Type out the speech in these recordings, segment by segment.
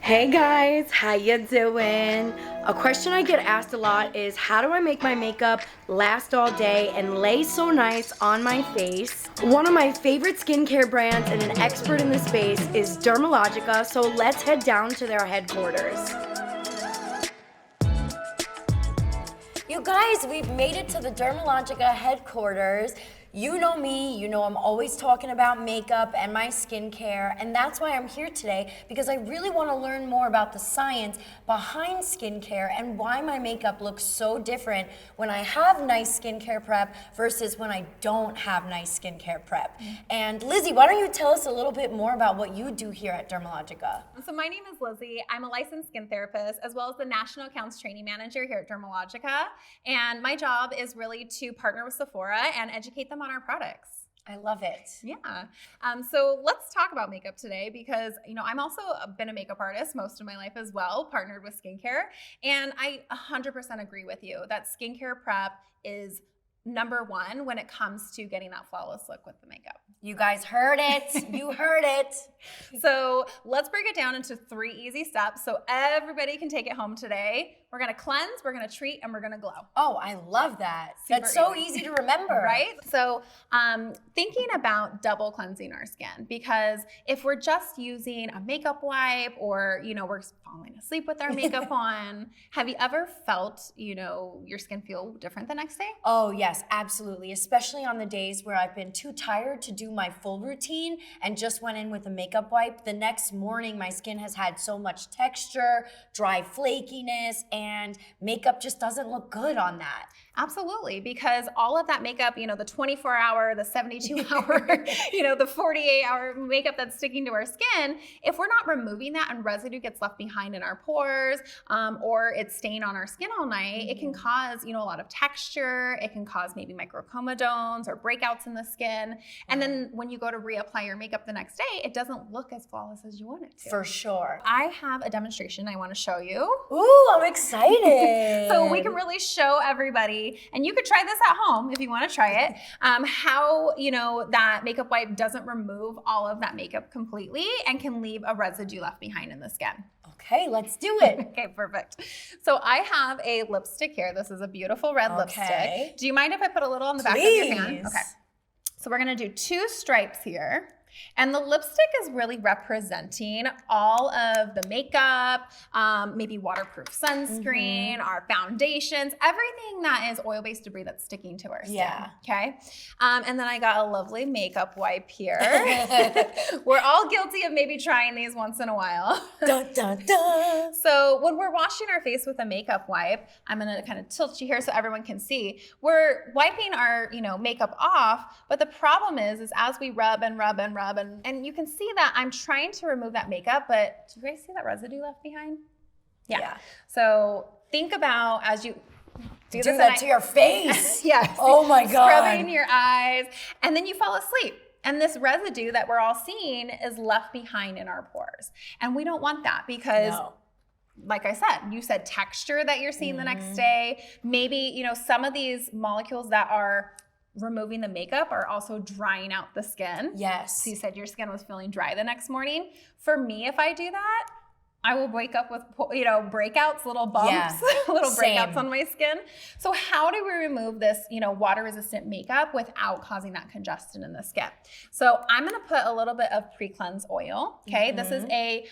Hey guys, how you doing? A question I get asked a lot is how do I make my makeup last all day and lay so nice on my face? One of my favorite skincare brands and an expert in the space is Dermalogica, so let's head down to their headquarters. You guys, we've made it to the Dermalogica headquarters. You know me, you know I'm always talking about makeup and my skincare, and that's why I'm here today, because I really want to learn more about the science behind skincare and why my makeup looks so different when I have nice skincare prep versus when I don't have nice skincare prep. And Lizzie, why don't you tell us a little bit more about what you do here at Dermalogica? So my name is Lizzie. I'm a licensed skin therapist as well as the National Accounts Training Manager here at Dermalogica. And my job is really to partner with Sephora and educate them on our products. I love it. Yeah. So let's talk about makeup today because, I'm also been a makeup artist most of my life as well, partnered with skincare. And I 100% agree with you that skincare prep is number one when it comes to getting that flawless look with the makeup. You guys heard it. You heard it. So let's break it down into 3 easy steps so everybody can take it home today. We're gonna cleanse, we're gonna treat, and we're gonna glow. Oh, I love that. That's so easy to remember. Right? So thinking about double cleansing our skin, because if we're just using a makeup wipe or, we're falling asleep with our makeup on, have you ever felt, your skin feel different the next day? Oh, yes, absolutely. Especially on the days where I've been too tired to do my full routine and just went in with a makeup wipe. The next morning, my skin has had so much texture, dry flakiness, and makeup just doesn't look good on that. Absolutely, because all of that makeup, the 24-hour, the 72-hour, the 48-hour makeup that's sticking to our skin, if we're not removing that and residue gets left behind in our pores, or it's staying on our skin all night, it can cause, a lot of texture. It can cause maybe microcomedones or breakouts in the skin. And then when you go to reapply your makeup the next day, it doesn't look as flawless as you want it to. For sure. I have a demonstration I want to show you. Ooh, I'm excited. So we can really show everybody, and you could try this at home if you want to try it, how, that makeup wipe doesn't remove all of that makeup completely and can leave a residue left behind in the skin. Okay, let's do it. Okay, perfect. So I have a lipstick here. This is a beautiful red lipstick. Do you mind if I put a little on the back of your hand? Okay. So we're going to do 2 stripes here. And the lipstick is really representing all of the makeup, maybe waterproof sunscreen, our foundations, everything that is oil-based debris that's sticking to our skin. Yeah. Okay. And then I got a lovely makeup wipe here. We're all guilty of maybe trying these once in a while. Dun, dun, dun. So when we're washing our face with a makeup wipe, I'm going to kind of tilt you here so everyone can see. We're wiping our, makeup off, but the problem is as we rub and rub and rub, and you can see that I'm trying to remove that makeup, but do you guys see that residue left behind? Yeah. So think about as you do that to your face. Yes. Oh my God. Scrubbing your eyes, and then you fall asleep. And this residue that we're all seeing is left behind in our pores. And we don't want that because like I said, you said texture that you're seeing the next day. Maybe, some of these molecules that are removing the makeup are also drying out the skin. Yes. So you said your skin was feeling dry the next morning. For me, if I do that, I will wake up with, breakouts, little bumps, little breakouts on my skin. So how do we remove this, water-resistant makeup without causing that congestion in the skin? So I'm going to put a little bit of PreCleanse oil. Okay. This is a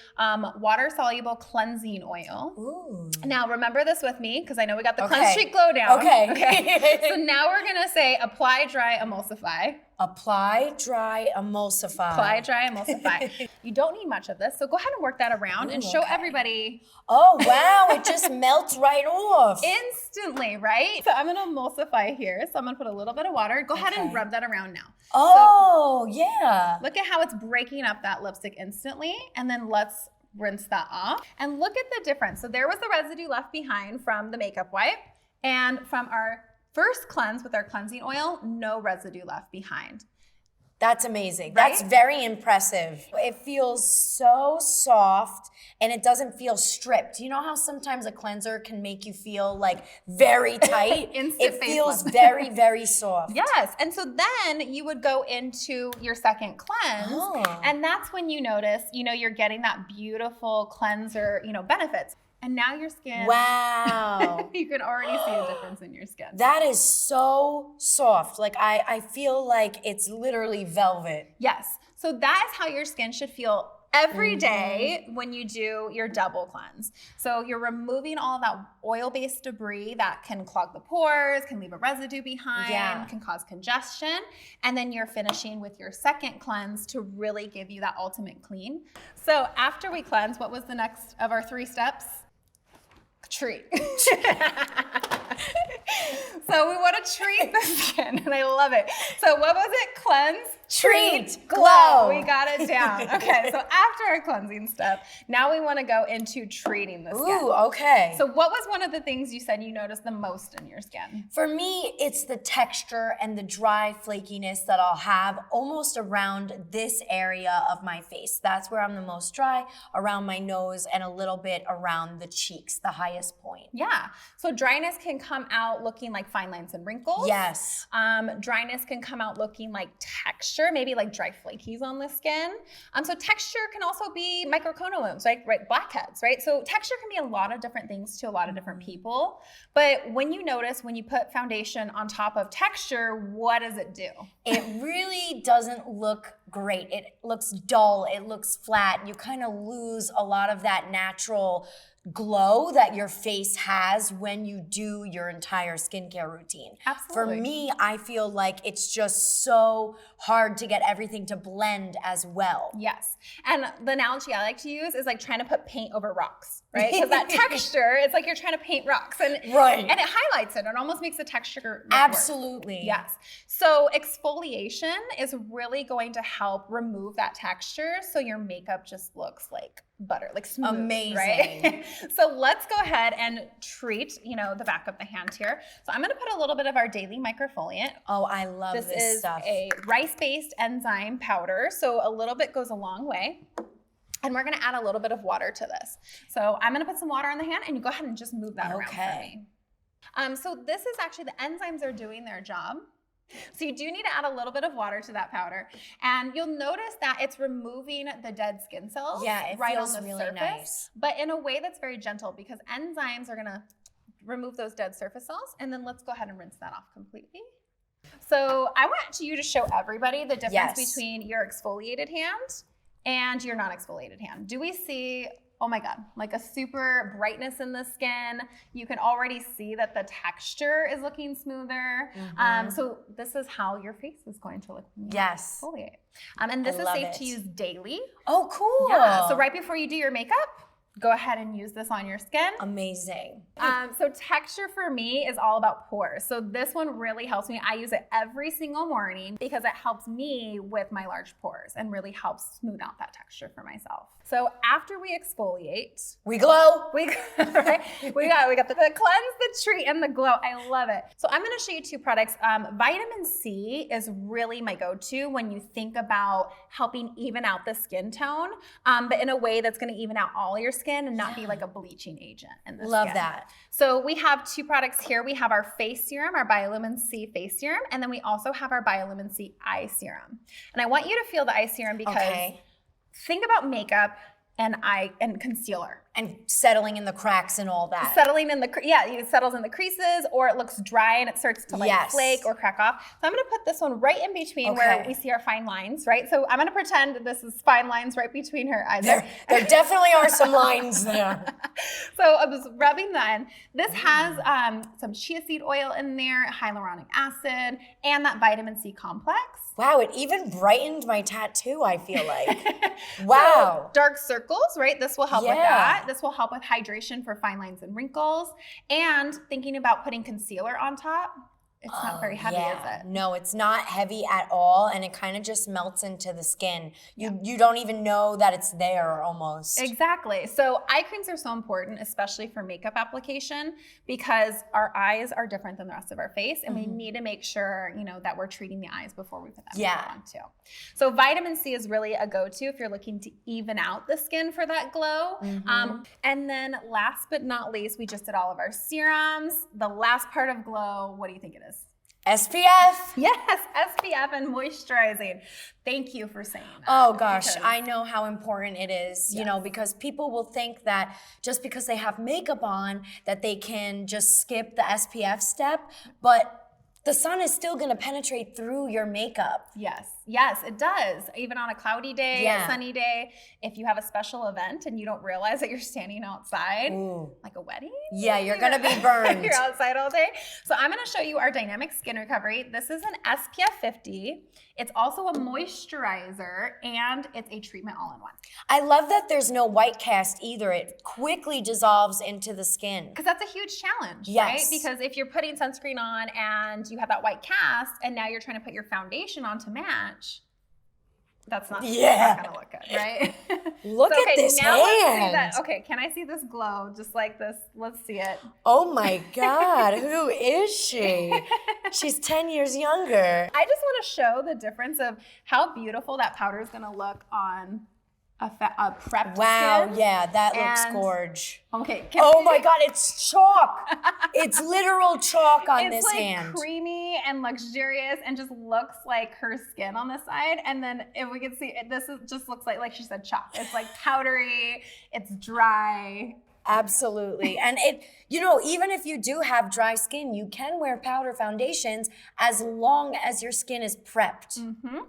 water-soluble cleansing oil. Ooh. Now remember this with me because I know we got the Cleanse, Treat, Glow down. Okay. So now we're going to say apply, dry, emulsify. Apply, dry, emulsify. Apply, dry, emulsify. You don't need much of this, so go ahead and work that around and show everybody. Oh, wow, it just melts right off. Instantly, right? So I'm gonna emulsify here. So I'm gonna put a little bit of water. Go ahead and rub that around now. Oh, yeah. Look at how it's breaking up that lipstick instantly, and then let's rinse that off. And look at the difference. So there was the residue left behind from the makeup wipe, and from our first cleanse with our cleansing oil, no residue left behind. That's amazing. Right? That's very impressive. It feels so soft and it doesn't feel stripped. You know how sometimes a cleanser can make you feel like very tight? It feels very, very soft. Yes. And so then you would go into your second cleanse. And that's when you notice, you're getting that beautiful cleanser, benefits. And now your skin. Wow. You can already see a difference in your skin. That is so soft. Like I feel like it's literally velvet. Yes. So that is how your skin should feel every day when you do your double cleanse. So you're removing all of that oil-based debris that can clog the pores, can leave a residue behind, can cause congestion. And then you're finishing with your second cleanse to really give you that ultimate clean. So after we cleanse, what was the next of our 3 steps? Treat. So we want to treat the skin, and I love it. So what was it? Cleanse, treat, glow. We got it down. Okay, so after our cleansing step, now we want to go into treating the skin. Ooh, okay. So what was one of the things you said you noticed the most in your skin? For me, it's the texture and the dry flakiness that I'll have almost around this area of my face. That's where I'm the most dry, around my nose, and a little bit around the cheeks, the highest point. Yeah. So dryness can come out looking like fine lines and wrinkles. Yes. Dryness can come out looking like texture, maybe like dry flakies on the skin. So texture can also be microconomes, right? Blackheads, right? So texture can be a lot of different things to a lot of different people. But when you notice, when you put foundation on top of texture, what does it do? It really doesn't look great. It looks dull. It looks flat. You kind of lose a lot of that natural glow that your face has when you do your entire skincare routine. Absolutely. For me, I feel like it's just so hard to get everything to blend as well. Yes. And the analogy I like to use is like trying to put paint over rocks, right? Because that texture, it's like you're trying to paint rocks, and and it highlights it. It almost makes the texture look Absolutely. worse. Yes. So exfoliation is really going to help remove that texture so your makeup just looks like butter, like smooth. Amazing. Right? So let's go ahead and treat, the back of the hand here. So I'm going to put a little bit of our daily microfoliant. Oh, I love this stuff. This is a rice-based enzyme powder, so a little bit goes a long way. And we're going to add a little bit of water to this. So I'm going to put some water on the hand, and you go ahead and just move that around for me. So this is actually, the enzymes are doing their job. So you do need to add a little bit of water to that powder, and you'll notice that it's removing the dead skin cells right on the really surface, nice. but in a way that's very gentle, because enzymes are gonna remove those dead surface cells. And then let's go ahead and rinse that off completely. So I want you to show everybody the difference between your exfoliated hand and your non-exfoliated hand. Do we see, oh my God, like a super brightness in the skin? You can already see that the texture is looking smoother. So this is how your face is going to look when you exfoliate. And this is safe to use daily. Oh, cool. Yeah, so right before you do your makeup, go ahead and use this on your skin. Amazing. So texture for me is all about pores. So this one really helps me. I use it every single morning because it helps me with my large pores and really helps smooth out that texture for myself. So after we exfoliate, we glow. We got the cleanse, the treat, and the glow. I love it. So I'm going to show you 2 products. Vitamin C is really my go-to when you think about helping even out the skin tone, but in a way that's going to even out all your skin and not be like a bleaching agent in the Love skin. that. So we have 2 products here. We have our face serum, our BioLumin-C face serum, and then we also have our BioLumin-C eye serum. And I want you to feel the eye serum because think about makeup and concealer. And settling in the cracks and all that. Settling in it settles in the creases, or it looks dry and it starts to flake or crack off. So I'm gonna put this one right in between where we see our fine lines, right? So I'm gonna pretend that this is fine lines right between her eyes. There definitely are some lines there. So I was rubbing that in. This has some chia seed oil in there, hyaluronic acid, and that vitamin C complex. Wow, it even brightened my tattoo, I feel like. Wow. So dark circles, right? This will help with that. This will help with hydration for fine lines and wrinkles. And thinking about putting concealer on top, It's not very heavy, is it? No, it's not heavy at all, and it kind of just melts into the skin. You don't even know that it's there almost. Exactly. So eye creams are so important, especially for makeup application, because our eyes are different than the rest of our face, and we need to make sure, you know, that we're treating the eyes before we put that makeup on too. So vitamin C is really a go-to if you're looking to even out the skin for that glow. And then last but not least, we just did all of our serums. The last part of glow, what do you think it is? SPF. Yes, SPF and moisturizing. Thank you for saying that. Oh gosh, I know how important it is, you know, because people will think that just because they have makeup on that they can just skip the SPF step, but the sun is still gonna penetrate through your makeup. Yes, it does. Even on a cloudy day, a sunny day, if you have a special event and you don't realize that you're standing outside, like a wedding. Yeah, you're gonna be burned. You're outside all day. So I'm gonna show you our dynamic skin recovery. This is an SPF 50. It's also a moisturizer and it's a treatment all-in-one. I love that there's no white cast either. It quickly dissolves into the skin. Because that's a huge challenge, right? Because if you're putting sunscreen on and you have that white cast and now you're trying to put your foundation on to match, that's not gonna look good, right? Look at this hand. Let's see that. Okay, can I see this glow just like this? Let's see it. Oh my God, who is she? She's 10 years younger. I just want to show the difference of how beautiful that powder is gonna look on a prepped skin. Yeah, that looks gorge. Okay. Oh my God, it's chalk. It's literal chalk on this hand. It's like creamy and luxurious and just looks like her skin on the side. And then if we can see, just looks like she said, chalk. It's like powdery, it's dry. Absolutely. And it, you know, even if you do have dry skin, you can wear powder foundations as long as your skin is prepped.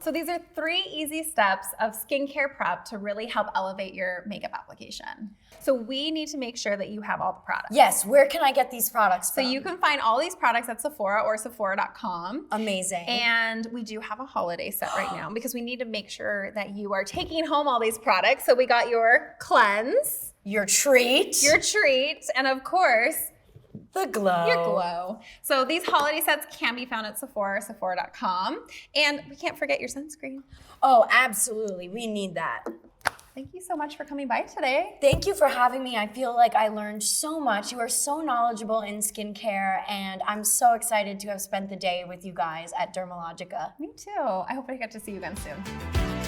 So these are 3 easy steps of skincare prep to really help elevate your makeup application. So we need to make sure that you have all the products. Yes, where can I get these products from? So you can find all these products at Sephora or Sephora.com. Amazing. And we do have a holiday set right now because we need to make sure that you are taking home all these products. So we got your cleanse. Your treat. And of course, the glow. Your glow. So these holiday sets can be found at Sephora or Sephora.com. And we can't forget your sunscreen. Oh, absolutely. We need that. Thank you so much for coming by today. Thank you for having me. I feel like I learned so much. You are so knowledgeable in skincare, and I'm so excited to have spent the day with you guys at Dermalogica. Me too. I hope I get to see you again soon.